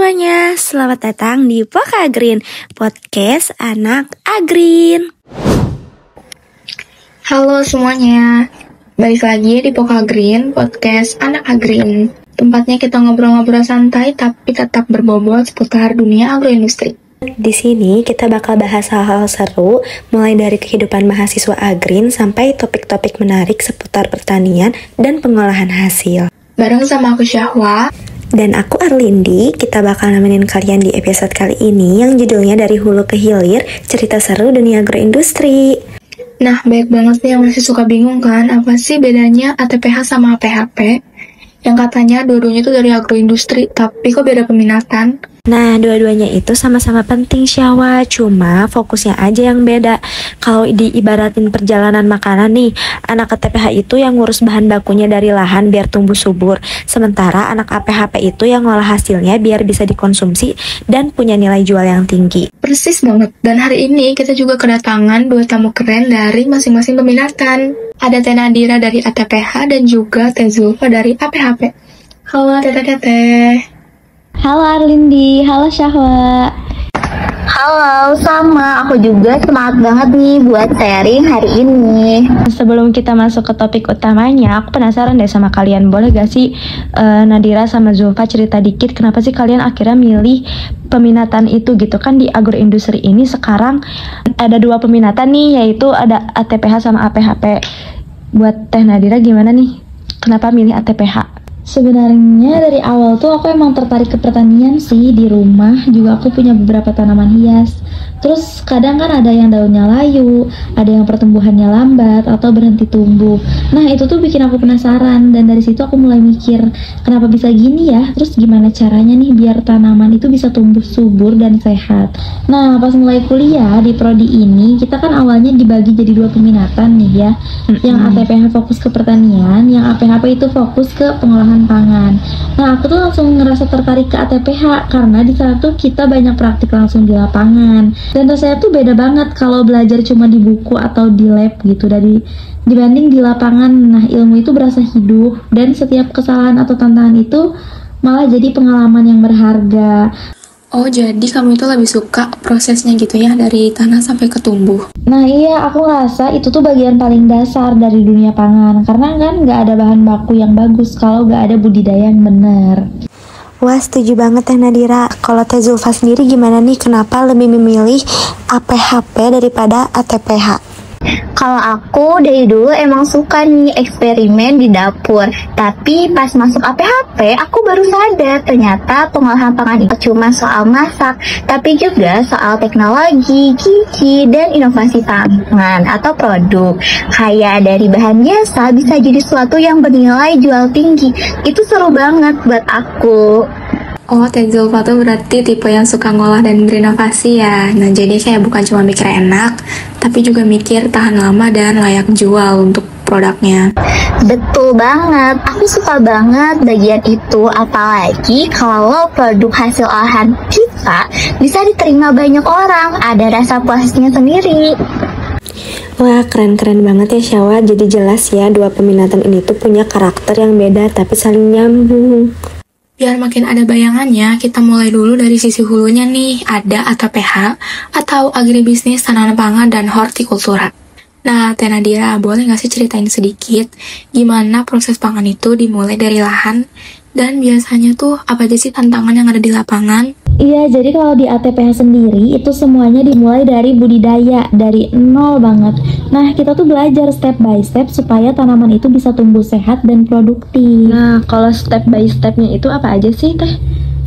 semuanya, selamat datang di Poka Green, podcast anak Agreen. Halo semuanya, balik lagi di Poka Green, podcast anak Agreen. Tempatnya kita ngobrol-ngobrol santai tapi tetap berbobot seputar dunia agroindustri. Di sini kita bakal bahas hal-hal seru, mulai dari kehidupan mahasiswa Agreen sampai topik-topik menarik seputar pertanian dan pengolahan hasil. Bareng sama aku Syahwa Dan aku Arlindi, kita bakal nemenin kalian di episode kali ini yang judulnya Dari Hulu ke Hilir, cerita seru dunia agroindustri. Nah, banyak banget nih yang masih suka bingung kan, apa sih bedanya ATPH sama APHP? Yang katanya dua-duanya itu dari agroindustri, tapi kok beda peminatan? Nah, dua-duanya itu sama-sama penting Syahwa, cuma fokusnya aja yang beda. Kalau diibaratin perjalanan makanan nih, anak ATPH itu yang ngurus bahan bakunya dari lahan biar tumbuh subur, sementara anak APHP itu yang ngolah hasilnya biar bisa dikonsumsi dan punya nilai jual yang tinggi. Persis banget, dan hari ini kita juga kedatangan dua tamu keren dari masing-masing peminatan. Ada Teh Nadira dari ATPH dan juga Teh Zulfa dari APHP. Halo Teteh. Halo Arlindi, halo Syahwa. Halo, sama aku juga semangat banget nih buat sharing hari ini. Sebelum kita masuk ke topik utamanya, aku penasaran deh sama kalian. Boleh gak sih Nadira sama Zulfa cerita dikit kenapa sih kalian akhirnya milih peminatan itu gitu kan? Di agroindustri ini sekarang ada dua peminatan nih, yaitu ada ATPH sama APHP. Buat Teh Nadira gimana nih? Kenapa milih ATPH? Sebenarnya dari awal tuh aku emang tertarik ke pertanian sih. Di rumah juga aku punya beberapa tanaman hias. Terus kadang kan ada yang daunnya layu, ada yang pertumbuhannya lambat atau berhenti tumbuh. Nah itu tuh bikin aku penasaran, dan dari situ aku mulai mikir kenapa bisa gini ya. Terus gimana caranya nih biar tanaman itu bisa tumbuh subur dan sehat. Nah pas mulai kuliah di prodi ini, kita kan awalnya dibagi jadi dua peminatan nih ya. Yang ATPH fokus ke pertanian, yang APHP itu fokus ke pengolahan pangan. Nah aku tuh langsung ngerasa tertarik ke ATPH karena di sana tuh kita banyak praktik langsung di lapangan, dan rasanya tuh beda banget kalau belajar cuma di buku atau di lab gitu dibanding di lapangan. Nah ilmu itu berasa hidup, dan setiap kesalahan atau tantangan itu malah jadi pengalaman yang berharga. Oh, jadi kamu itu lebih suka prosesnya gitu ya, dari tanah sampai ke tumbuh. Nah iya, aku ngerasa itu tuh bagian paling dasar dari dunia pangan, karena kan nggak ada bahan baku yang bagus kalau nggak ada budidaya yang benar. Wah, setuju banget Teh Nadira. Kalau Teh Zulfa sendiri gimana nih? Kenapa lebih memilih APHP daripada ATPH? Kalau aku dari dulu emang suka nih eksperimen di dapur. Tapi pas masuk APHP, aku baru sadar ternyata pengolahan pangan itu cuma soal masak, tapi juga soal teknologi, gizi, dan inovasi pangan atau produk. Kayak dari bahan biasa bisa jadi sesuatu yang bernilai jual tinggi. Itu seru banget buat aku. Oh, Teh Zulfa tuh berarti tipe yang suka ngolah dan berinovasi ya. Nah, jadi kayak bukan cuma mikir enak, tapi juga mikir tahan lama dan layak jual untuk produknya. Betul banget, aku suka banget bagian itu. Apalagi kalau produk hasil olahan kita bisa diterima banyak orang, ada rasa puasnya sendiri. Wah, keren-keren banget ya Syahwa. Jadi jelas ya, dua peminatan ini tuh punya karakter yang beda tapi saling nyambung. Biar makin ada bayangannya, kita mulai dulu dari sisi hulunya nih. Ada ATPH atau Agribisnis Tanaman Pangan dan Hortikultura. Nah, Teh Nadira, boleh nggak sih ceritain sedikit gimana proses pangan itu dimulai dari lahan? Dan biasanya tuh apa aja sih tantangan yang ada di lapangan? Iya, jadi kalau di ATPH sendiri itu semuanya dimulai dari budidaya, dari nol banget. Nah, kita tuh belajar step by step supaya tanaman itu bisa tumbuh sehat dan produktif. Nah, kalau step by stepnya itu apa aja sih Teh?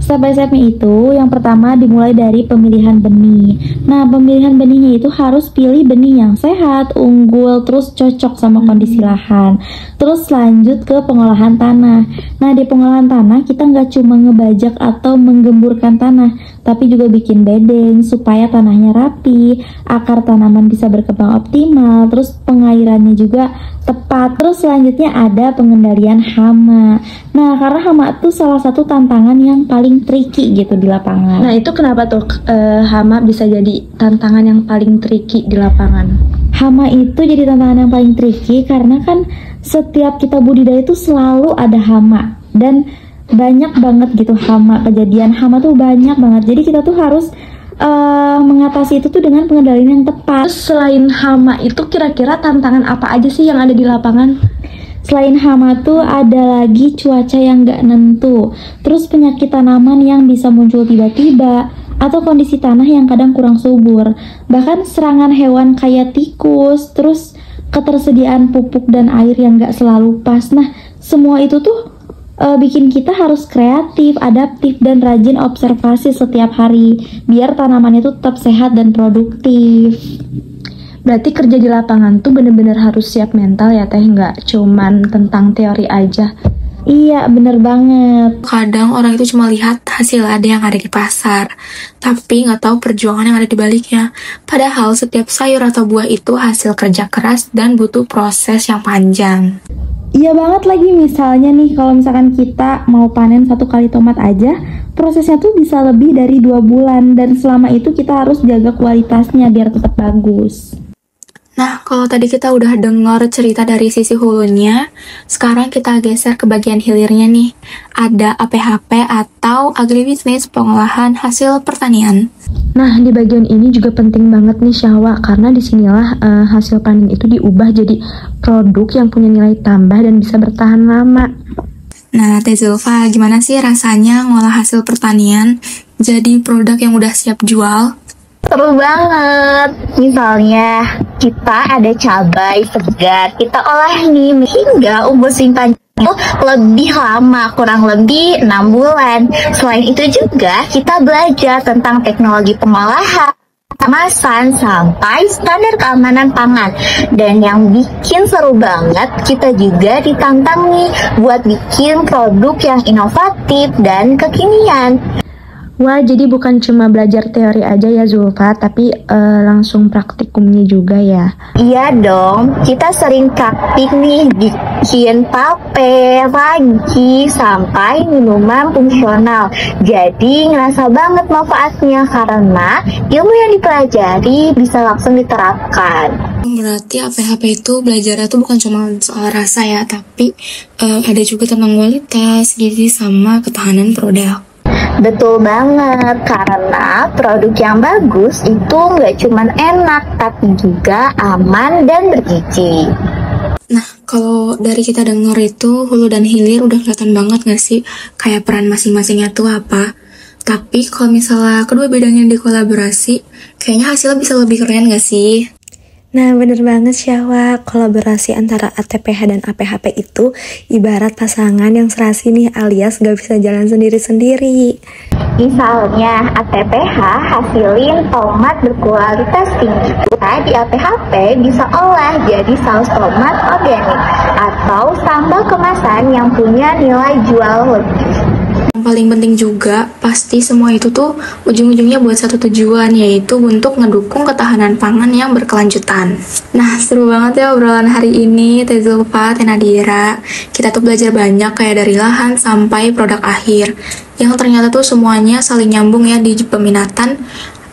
Step by stepnya itu, yang pertama dimulai dari pemilihan benih. Nah, pemilihan benihnya itu harus pilih benih yang sehat, unggul, terus cocok sama kondisi lahan. Terus lanjut ke pengolahan tanah. Nah, di pengolahan tanah kita nggak cuma ngebajak atau menggemburkan tanah, tapi juga bikin bedeng supaya tanahnya rapi, akar tanaman bisa berkembang optimal, terus pengairannya juga tepat. Terus selanjutnya ada pengendalian hama. Nah, karena hama itu salah satu tantangan yang paling tricky gitu di lapangan. Nah, itu kenapa tuh hama bisa jadi tantangan yang paling tricky di lapangan? Hama itu jadi tantangan yang paling tricky karena kan setiap kita budidaya itu selalu ada hama. Dan banyak banget gitu hama, kejadian hama tuh banyak banget. Jadi kita tuh harus mengatasi itu tuh dengan pengendalian yang tepat. Selain hama itu kira-kira tantangan apa aja sih yang ada di lapangan? Selain hama tuh ada lagi cuaca yang gak nentu, terus penyakit tanaman yang bisa muncul tiba-tiba, atau kondisi tanah yang kadang kurang subur, bahkan serangan hewan kayak tikus, terus ketersediaan pupuk dan air yang gak selalu pas. Nah, semua itu tuh bikin kita harus kreatif, adaptif, dan rajin observasi setiap hari biar tanaman itu tetap sehat dan produktif. Berarti kerja di lapangan tuh bener-bener harus siap mental ya teh, nggak cuman tentang teori aja. Iya, bener banget. Kadang orang itu cuma lihat hasil ada yang ada di pasar, tapi nggak tahu perjuangan yang ada di baliknya. Padahal setiap sayur atau buah itu hasil kerja keras dan butuh proses yang panjang. Iya banget lagi, misalnya nih kalau misalkan kita mau panen 1 kali tomat aja, prosesnya tuh bisa lebih dari 2 bulan, dan selama itu kita harus jaga kualitasnya biar tetap bagus. Nah, kalau tadi kita udah dengar cerita dari sisi hulunya, sekarang kita geser ke bagian hilirnya nih. Ada APHP atau Agribisnis Pengolahan Hasil Pertanian. Nah, di bagian ini juga penting banget nih Syahwa, karena disinilah hasil panen itu diubah jadi produk yang punya nilai tambah dan bisa bertahan lama. Nah, Teh Zulfa, gimana sih rasanya ngolah hasil pertanian jadi produk yang udah siap jual? Seru banget. Misalnya kita ada cabai segar, kita olah nih hingga umur simpan itu lebih lama, kurang lebih 6 bulan. Selain itu juga kita belajar tentang teknologi pengolahan, kemasan, sampai standar keamanan pangan. Dan yang bikin seru banget, kita juga ditantang nih buat bikin produk yang inovatif dan kekinian. Wah, jadi bukan cuma belajar teori aja ya Zulfa, tapi langsung praktikumnya juga ya? Iya dong, kita sering praktik nih bikin pape, ragi, sampai minuman fungsional. Jadi ngerasa banget manfaatnya karena ilmu yang dipelajari bisa langsung diterapkan. Berarti APHP itu belajarnya tuh bukan cuma soal rasa ya, tapi ada juga tentang kualitas, gizi, sama ketahanan produk. Betul banget, karena produk yang bagus itu nggak cuma enak, tapi juga aman dan bergizi. Nah, kalau dari kita dengar itu, hulu dan hilir udah kelihatan banget gak sih kayak peran masing-masingnya tuh apa? Tapi kalau misalnya kedua bidang yang dikolaborasi, kayaknya hasilnya bisa lebih keren gak sih? Nah, bener banget Syahwa, kolaborasi antara ATPH dan APHP itu ibarat pasangan yang serasi nih, alias gak bisa jalan sendiri-sendiri. Misalnya ATPH hasilin tomat berkualitas tinggi, di APHP bisa olah jadi saus tomat organik atau sambal kemasan yang punya nilai jual lebih. Yang paling penting juga, pasti semua itu tuh ujung-ujungnya buat satu tujuan, yaitu untuk ngedukung ketahanan pangan yang berkelanjutan. Nah, seru banget ya obrolan hari ini, Teh Zulfa, Teh Nadira. Kita tuh belajar banyak kayak dari lahan sampai produk akhir, yang ternyata tuh semuanya saling nyambung ya di peminatan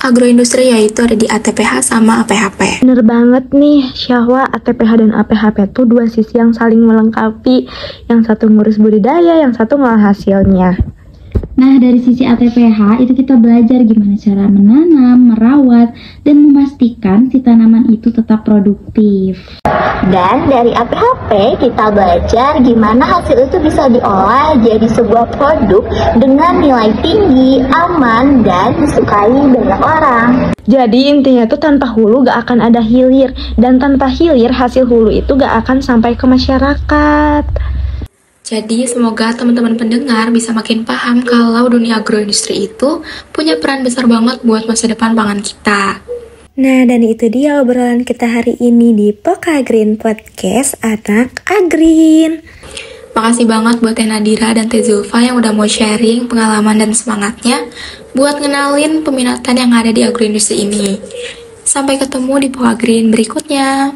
agroindustri, yaitu ada di ATPH sama APHP. Bener banget nih Syahwa, ATPH dan APHP tuh dua sisi yang saling melengkapi. Yang satu ngurus budidaya, yang satu ngolah hasilnya. Nah, dari sisi ATPH itu kita belajar gimana cara menanam, merawat, dan memastikan si tanaman itu tetap produktif. Dan dari APHP kita belajar gimana hasil itu bisa diolah jadi sebuah produk dengan nilai tinggi, aman, dan disukai banyak orang. Jadi intinya tuh tanpa hulu gak akan ada hilir, dan tanpa hilir hasil hulu itu gak akan sampai ke masyarakat. Jadi semoga teman-teman pendengar bisa makin paham kalau dunia agroindustri itu punya peran besar banget buat masa depan pangan kita. Nah, dan itu dia obrolan kita hari ini di Pokagreen Podcast Anak Agreen. Makasih banget buat Teh Nadira dan Teh Zulfa yang udah mau sharing pengalaman dan semangatnya buat ngenalin peminatan yang ada di agroindustri ini. Sampai ketemu di Pokagreen berikutnya.